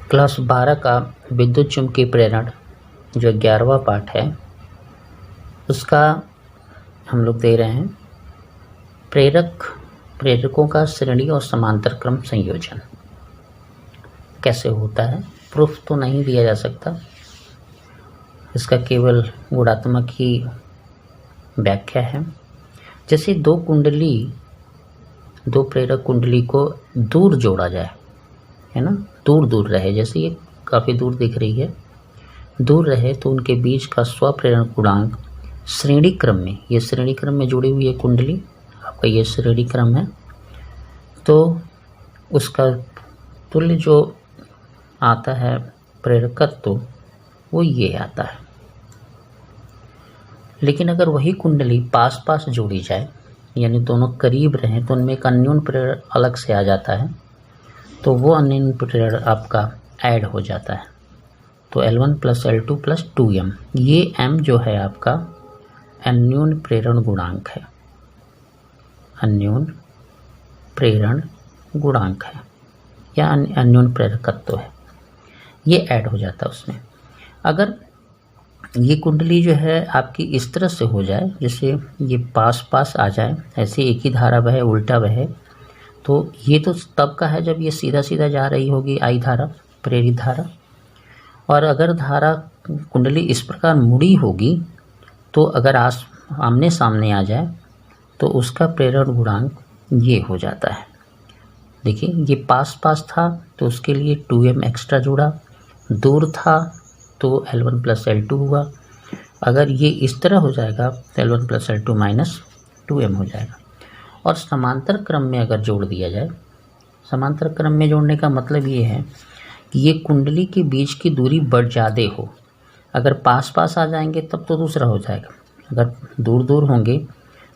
Class 12 का विद्युत चुम्बकीय प्रेरण जो 11वां पाठ है उसका हम लोग दे रहे हैं प्रेरकों का श्रेणी और समांतर क्रम संयोजन कैसे होता है। प्रूफ तो नहीं दिया जा सकता, इसका केवल गुणात्मक ही व्याख्या है। जैसे दो प्रेरक कुंडली को दूर जोड़ा जाए, है ना, दूर रहे, जैसे ये काफ़ी दूर दिख रही है, दूर रहे तो उनके बीच का स्वप्रेरण गुणांक श्रेणी क्रम में, ये श्रेणी क्रम में जुड़ी हुई है कुंडली, आपका ये श्रेणी क्रम है, तो उसका तुल्य जो आता है प्रेरकत्व तो वो ये आता है। लेकिन अगर वही कुंडली पास पास जोड़ी जाए, यानी दोनों करीब रहें, तो उनमें एक अन्योन्य प्रेरण अलग से आ जाता है, तो वो अन्योन्य प्रेरण आपका ऐड हो जाता है। तो L1 + L2 + 2m, ये m जो है आपका अन्योन्य प्रेरण गुणांक है, अन्योन्य प्रेरण गुणांक है या अन्योन्य प्रेरकत्व है, ये ऐड हो जाता है उसमें। अगर ये कुंडली जो है आपकी इस तरह से हो जाए, जैसे ये पास पास आ जाए, ऐसे एक ही धारा बहे, उल्टा बहे, तो ये तो तब का है जब ये सीधा सीधा जा रही होगी आई धारा, प्रेरित धारा। और अगर धारा कुंडली इस प्रकार मुड़ी होगी, तो अगर आमने सामने आ जाए तो उसका प्रेरण गुणांक ये हो जाता है। देखिए ये पास पास था तो उसके लिए 2m एक्स्ट्रा जुड़ा, दूर था तो L1 + L2 हुआ। अगर ये इस तरह हो जाएगा तो L1 + L2 - 2m हो जाएगा। और समांतर क्रम में अगर जोड़ दिया जाए, समांतर क्रम में जोड़ने का मतलब ये है कि ये कुंडली के बीच की दूरी बढ़ ज़्यादा हो। अगर पास पास आ जाएंगे तब तो दूसरा हो जाएगा, अगर दूर दूर होंगे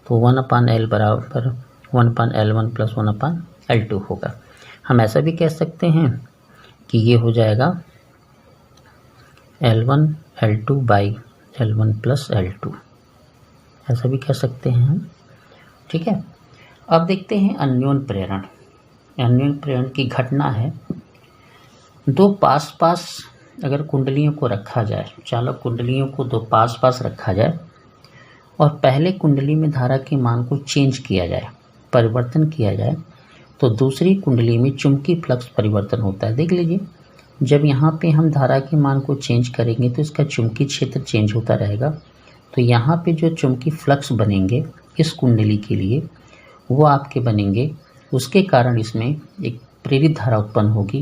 तो 1/L बराबर 1/L1 + 1/L2 होगा। हम ऐसा भी कह सकते हैं कि ये हो जाएगा L1 L2 / L1 + L2, ऐसा भी कह सकते हैं हम, ठीक है। अब देखते हैं अन्योन्य प्रेरण। अन्योन्य प्रेरण की घटना है, दो पास पास अगर कुंडलियों को रखा जाए, चालक कुंडलियों को दो पास पास रखा जाए और पहले कुंडली में धारा के मान को चेंज किया जाए, परिवर्तन किया जाए, तो दूसरी कुंडली में चुंबकीय फ्लक्स परिवर्तन होता है। देख लीजिए, जब यहाँ पे हम धारा के मान को चेंज करेंगे तो इसका चुंबकीय क्षेत्र चेंज होता रहेगा, तो यहाँ पे जो चुंबकीय फ्लक्स बनेंगे इस कुंडली के लिए वो आपके बनेंगे, उसके कारण इसमें एक प्रेरित धारा उत्पन्न होगी,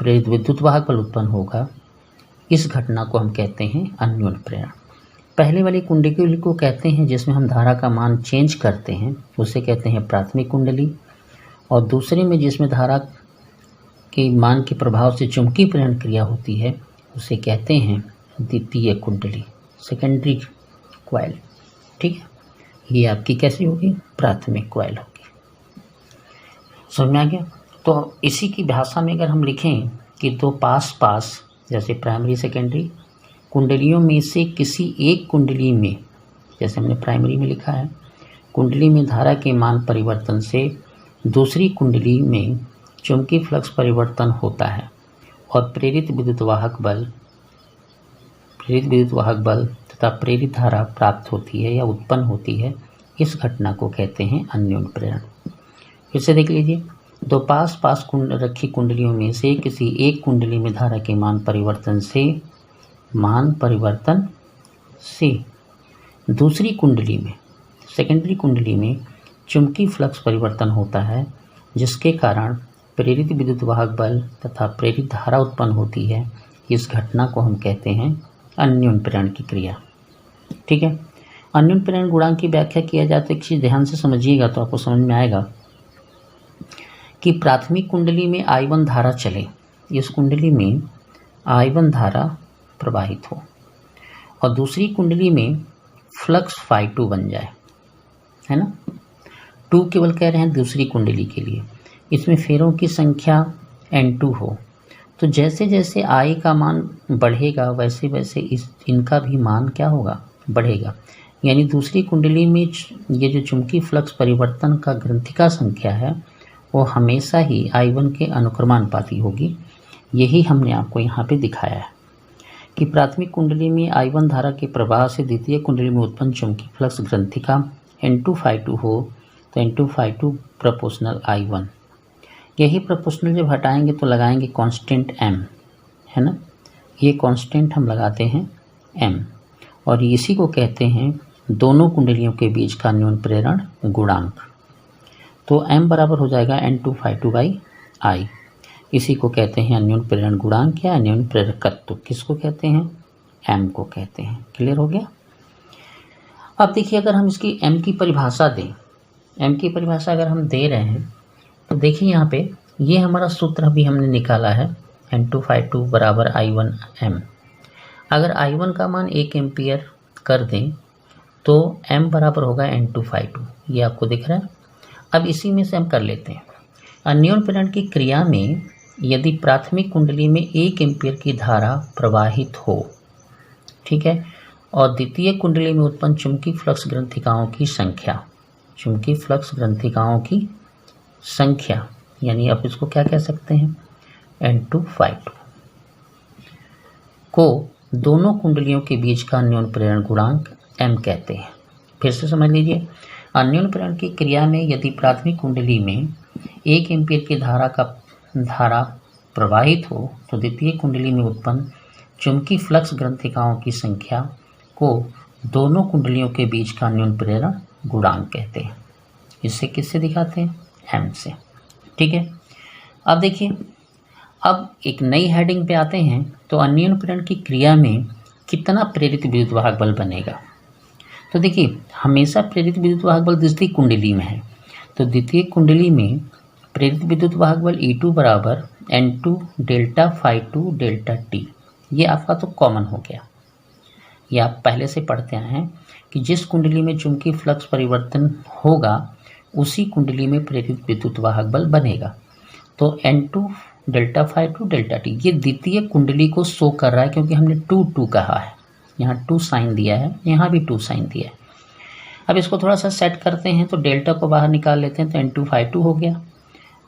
प्रेरित विद्युत वाहक बल उत्पन्न होगा। इस घटना को हम कहते हैं अन्योन्य प्रेरण। पहले वाली कुंडली को कहते हैं जिसमें हम धारा का मान चेंज करते हैं, उसे कहते हैं प्राथमिक कुंडली, और दूसरे में जिसमें धारा के मान के प्रभाव से चुंबकीय प्रेरण क्रिया होती है उसे कहते हैं द्वितीय कुंडली, सेकेंडरी कॉइल, ठीक है। ये आपकी कैसी होगी, प्राथमिक कॉइल होगी। समझ में आ गया। तो इसी की भाषा में अगर हम लिखें कि दो पास पास, जैसे प्राइमरी सेकेंडरी कुंडलियों में से किसी एक कुंडली में, जैसे हमने प्राइमरी में लिखा है, कुंडली में धारा के मान परिवर्तन से दूसरी कुंडली में चुंबकीय फ्लक्स परिवर्तन होता है और प्रेरित विद्युत वाहक बल तथा प्रेरित धारा प्राप्त होती है या उत्पन्न होती है, इस घटना को कहते हैं अन्योन्य प्रेरण। फिर से देख लीजिए, दो पास पास रखी कुंडलियों में से किसी एक कुंडली में धारा के मान परिवर्तन से दूसरी कुंडली में, सेकेंडरी कुंडली में चुंबकीय फ्लक्स परिवर्तन होता है, जिसके कारण प्रेरित विद्युत वाहक बल तथा प्रेरित धारा उत्पन्न होती है। इस घटना को हम कहते हैं अन्योन्य प्रेरण की क्रिया, ठीक है। अन्योन्य प्रेरण गुणांक की व्याख्या किया जाए तो एक चीज़ ध्यान से समझिएगा तो आपको समझ में आएगा कि प्राथमिक कुंडली में I1 धारा चले, इस कुंडली में I1 धारा प्रवाहित हो और दूसरी कुंडली में फ्लक्स Φ2 बन जाए, है ना। 2 केवल कह रहे हैं दूसरी कुंडली के लिए, इसमें फेरों की संख्या N2 हो, तो जैसे जैसे I का मान बढ़ेगा वैसे वैसे इनका भी मान क्या होगा, बढ़ेगा। यानी दूसरी कुंडली में ये जो चुंबकीय फ्लक्स परिवर्तन का ग्रंथिका संख्या है वो हमेशा ही I1 के अनुक्रमानुपाती होगी, यही हमने आपको यहाँ पे दिखाया है कि प्राथमिक कुंडली में I1 धारा के प्रवाह से द्वितीय कुंडली में उत्पन्न चुंबकीय फ्लक्स ग्रंथि का N2/2 हो तो N2/2 प्रोपोर्शनल I1। यही प्रोपोर्शनल जब हटाएंगे तो लगाएंगे कांस्टेंट M, है ना। ये कांस्टेंट हम लगाते हैं M और इसी को कहते हैं दोनों कुंडलियों के बीच का अन्योन्य प्रेरण गुणांक। तो M बराबर हो जाएगा N2/2/I। इसी को कहते हैं अन्योन्य प्रेरण गुणांक या अन्योन्य प्रेरकत्व। किसको कहते हैं? M को कहते हैं। क्लियर हो गया। अब देखिए, अगर हम इसकी M की परिभाषा दें, M की परिभाषा अगर हम दे रहे हैं तो देखिए यहाँ पे ये हमारा सूत्र अभी हमने निकाला है N2/2 बराबर I1M। अगर I1 का मान 1 एम्पियर कर दें तो M बराबर होगा N2/2। ये आपको दिख रहा है। अब इसी में से हम कर लेते हैं। अन्योन्य प्रेरण की क्रिया में यदि प्राथमिक कुंडली में 1 एम्पियर की धारा प्रवाहित हो, ठीक है, और द्वितीय कुंडली में उत्पन्न चुंबकीय फ्लक्स ग्रंथिकाओं की संख्या, चुंबकीय फ्लक्स ग्रंथिकाओं की संख्या, यानी आप इसको क्या कह सकते हैं, N2/2 को दोनों कुंडलियों के बीच का अन्योन्य प्रेरण गुणांक M कहते हैं। फिर से समझ लीजिए, अन्योन्य प्रेरण की क्रिया में यदि प्राथमिक कुंडली में 1 एम्पियर की धारा प्रवाहित हो तो द्वितीय कुंडली में उत्पन्न चुंबकीय फ्लक्स ग्रंथिकाओं की संख्या को दोनों कुंडलियों के बीच का अन्योन्य प्रेरण गुणांक कहते हैं। इससे किससे दिखाते हैं? M से। ठीक है। अब देखिए, अब एक नई हेडिंग पे आते हैं। तो अन्योन्य प्रेरण की क्रिया में कितना प्रेरित विद्युत वाहक बल बनेगा? तो देखिए, हमेशा प्रेरित विद्युत वाहक बल द्वितीय कुंडली में है। तो द्वितीय कुंडली में प्रेरित विद्युत वाहक बल E2 बराबर N2 डेल्टा φ2 डेल्टा T। ये आपका तो कॉमन हो गया। ये आप पहले से पढ़ते आए हैं कि जिस कुंडली में चुंबकीय फ्लक्स परिवर्तन होगा उसी कुंडली में प्रेरित विद्युत वाहक बल बनेगा। तो N2 डेल्टा φ2 डेल्टा T ये द्वितीय कुंडली को शो कर रहा है, क्योंकि हमने 2 कहा है, यहाँ 2 साइन दिया है, यहाँ भी 2 साइन दिया है। अब इसको थोड़ा सा सेट करते हैं तो डेल्टा को बाहर निकाल लेते हैं तो N2/2 हो गया।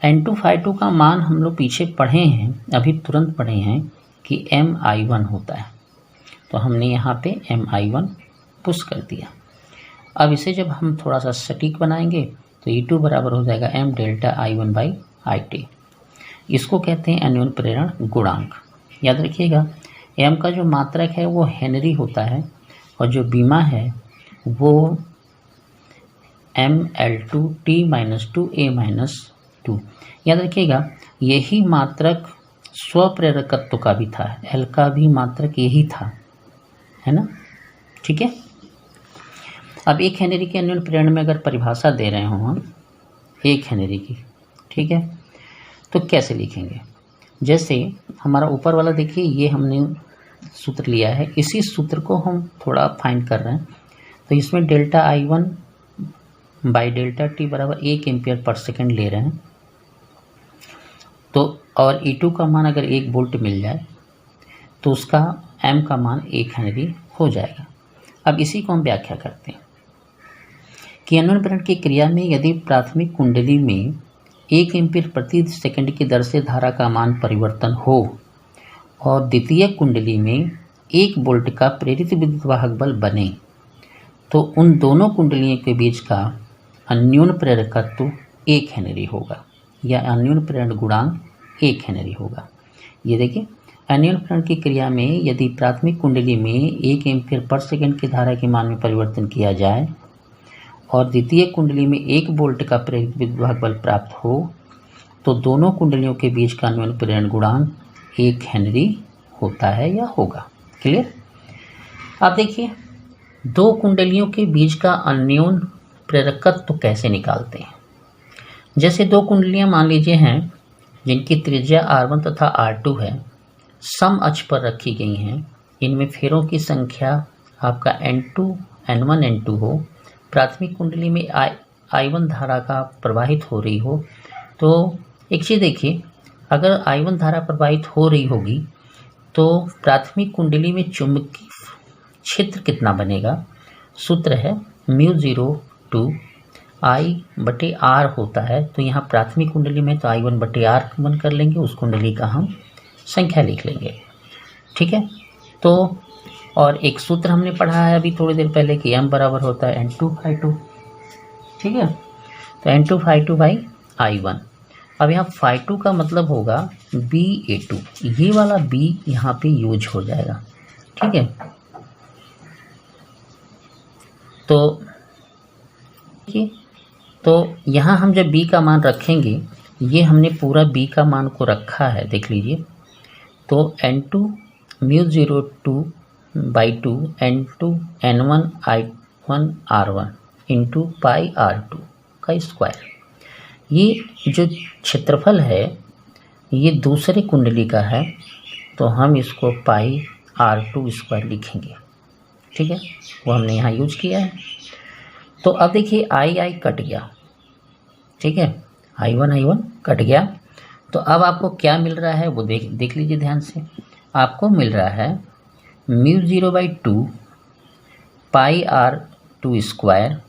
N2/2 का मान हम लोग पीछे पढ़े हैं, अभी तुरंत पढ़े हैं कि MI1 होता है। तो हमने यहाँ पे MI1 पुश कर दिया। अब इसे जब हम थोड़ा सा सटीक बनाएंगे तो E2 बराबर हो जाएगा M डेल्टा I1/IT। इसको कहते हैं अन्योन्य प्रेरण गुणांक। याद रखिएगा, M का जो मात्रक है वो हेनरी होता है और जो बीमा है वो ML2T-2A-2। याद रखिएगा, यही मात्रक स्वप्रेरकत्व का भी था, L का भी मात्रक यही था, है ना। ठीक है। अब 1 हेनरी के अन्योन्य प्रेरण में अगर परिभाषा दे रहे हो हम 1 हेनरी की, ठीक है, तो कैसे लिखेंगे? जैसे हमारा ऊपर वाला देखिए, ये हमने सूत्र लिया है, इसी सूत्र को हम थोड़ा फाइंड कर रहे हैं। तो इसमें delta I1 by delta T बराबर 1 एम्पियर पर सेकेंड ले रहे हैं। तो और E2 का मान अगर 1 वोल्ट मिल जाए तो उसका M का मान 1 हेनरी हो जाएगा। अब इसी को हम व्याख्या करते हैं कि अन्योन्य प्रेरण की क्रिया में यदि प्राथमिक कुंडली में 1 एम्पियर प्रति सेकंड की दर से धारा का मान परिवर्तन हो और द्वितीय कुंडली में 1 वोल्ट का प्रेरित विद्युत वाहक बल बने तो उन दोनों कुंडलियों के बीच का अन्योन्य प्रेरकत्व 1 हेनरी होगा या अन्योन्य प्रेरण गुणांक 1 हेनरी होगा। ये देखिए, अन्योन्य प्रेरण की क्रिया में यदि प्राथमिक कुंडली में 1 एम्पियर पर सेकंड की धारा के मान में परिवर्तन किया जाए और द्वितीय कुंडली में 1 वोल्ट का प्रेरित विद्युत वाहक बल प्राप्त हो तो दोनों कुंडलियों के बीच का अन्योन्य प्रेरण गुणांक 1 हेनरी होता है या होगा। क्लियर। अब देखिए, 2 कुंडलियों के बीच का अन्योन्य प्रेरकत्व कैसे निकालते हैं। जैसे 2 कुंडलियां मान लीजिए हैं जिनकी त्रिज्या R1 तथा R2 है, सम अक्ष पर रखी गई हैं। इनमें फेरों की संख्या आपका N2 N1 N2 हो, प्राथमिक कुंडली में I1 धारा का प्रवाहित हो रही हो। तो एक चीज़ देखिए, अगर I1 धारा प्रवाहित हो रही होगी तो प्राथमिक कुंडली में चुंबकीय क्षेत्र कितना बनेगा? सूत्र है μ02 I/R होता है। तो यहाँ प्राथमिक कुंडली में तो I1/R कॉमन कर लेंगे, उस कुंडली का हम संख्या लिख लेंगे। ठीक है, तो और एक सूत्र हमने पढ़ा है अभी थोड़ी देर पहले कि m बराबर होता है N2/2। ठीक है, तो N2/2 बाई I1। अब यहाँ phi2 का मतलब होगा BA2, ये वाला B यहाँ पे यूज हो जाएगा। ठीक है, तो यहाँ हम जब B का मान रखेंगे, ये हमने पूरा B का मान को रखा है, देख लीजिए। तो N2 μ02/2 N2 N1 I1 R1 into pi R2 का स्क्वायर। ये जो क्षेत्रफल है ये दूसरे कुंडली का है, तो हम इसको पाई R2 स्क्वायर लिखेंगे। ठीक है, वो हमने यहाँ यूज किया है। तो अब देखिए I कट गया। ठीक है, I1 कट गया। तो अब आपको क्या मिल रहा है वो देख लीजिए ध्यान से। आपको मिल रहा है μ0/2 पाई R2 स्क्वायर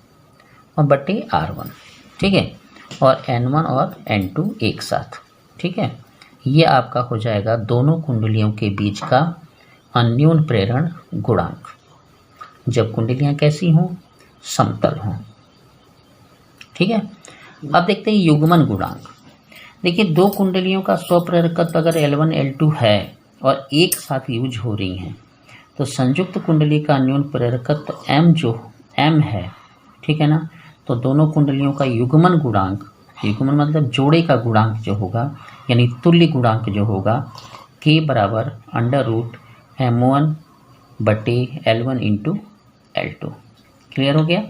और बटे R1। ठीक है, और N1 और N2 एक साथ। ठीक है, ये आपका हो जाएगा दोनों कुंडलियों के बीच का अन्योन प्रेरण गुणांक, जब कुंडलियां कैसी हों, समतल हों। ठीक है, अब देखते हैं युग्मन गुणांक। देखिए, दो कुंडलियों का स्वप्रेरकत्व अगर L1 L2 है और एक साथ यूज हो रही हैं, तो संयुक्त कुंडली का अन्योन प्रेरकत्व M जो M है, ठीक है ना, तो दोनों कुंडलियों का युग्मन गुणांक, युग्मन मतलब जोड़े का गुणांक जो होगा, यानी तुल्य गुणांक जो होगा, K बराबर √M1/L1 इंटू L2। क्लियर हो गया?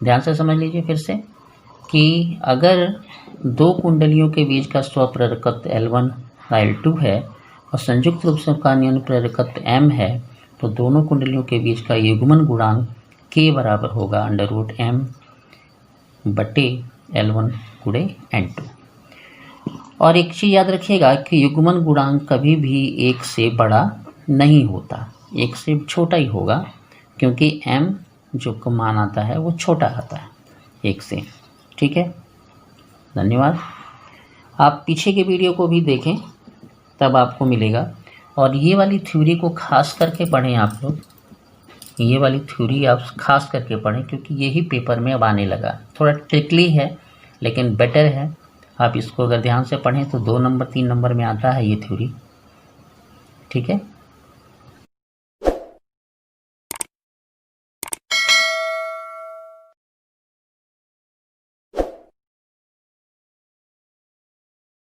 ध्यान से समझ लीजिए फिर से कि अगर दो कुंडलियों के बीच का स्वप्रेरकत्व L1 L2 है और संयुक्त रूप से उसका अन्योन प्रेरकत्व M है, तो दोनों कुंडलियों के बीच का युग्मन गुणांक K बराबर होगा √M/L1 गुणे N2। और एक चीज़ याद रखिएगा कि युग्मन गुणांक कभी भी एक से बड़ा नहीं होता, एक से छोटा ही होगा, क्योंकि M जो मान आता है वो छोटा आता है एक से। ठीक है, धन्यवाद। आप पीछे के वीडियो को भी देखें, तब आपको मिलेगा। और ये वाली थ्योरी को खास करके पढ़ें आप लोग, ये वाली थ्योरी आप खास करके पढ़ें, क्योंकि यही पेपर में अब आने लगा। थोड़ा ट्रिकली है लेकिन बेटर है। आप इसको अगर ध्यान से पढ़ें तो 2 नंबर 3 नंबर में आता है ये थ्योरी। ठीक है।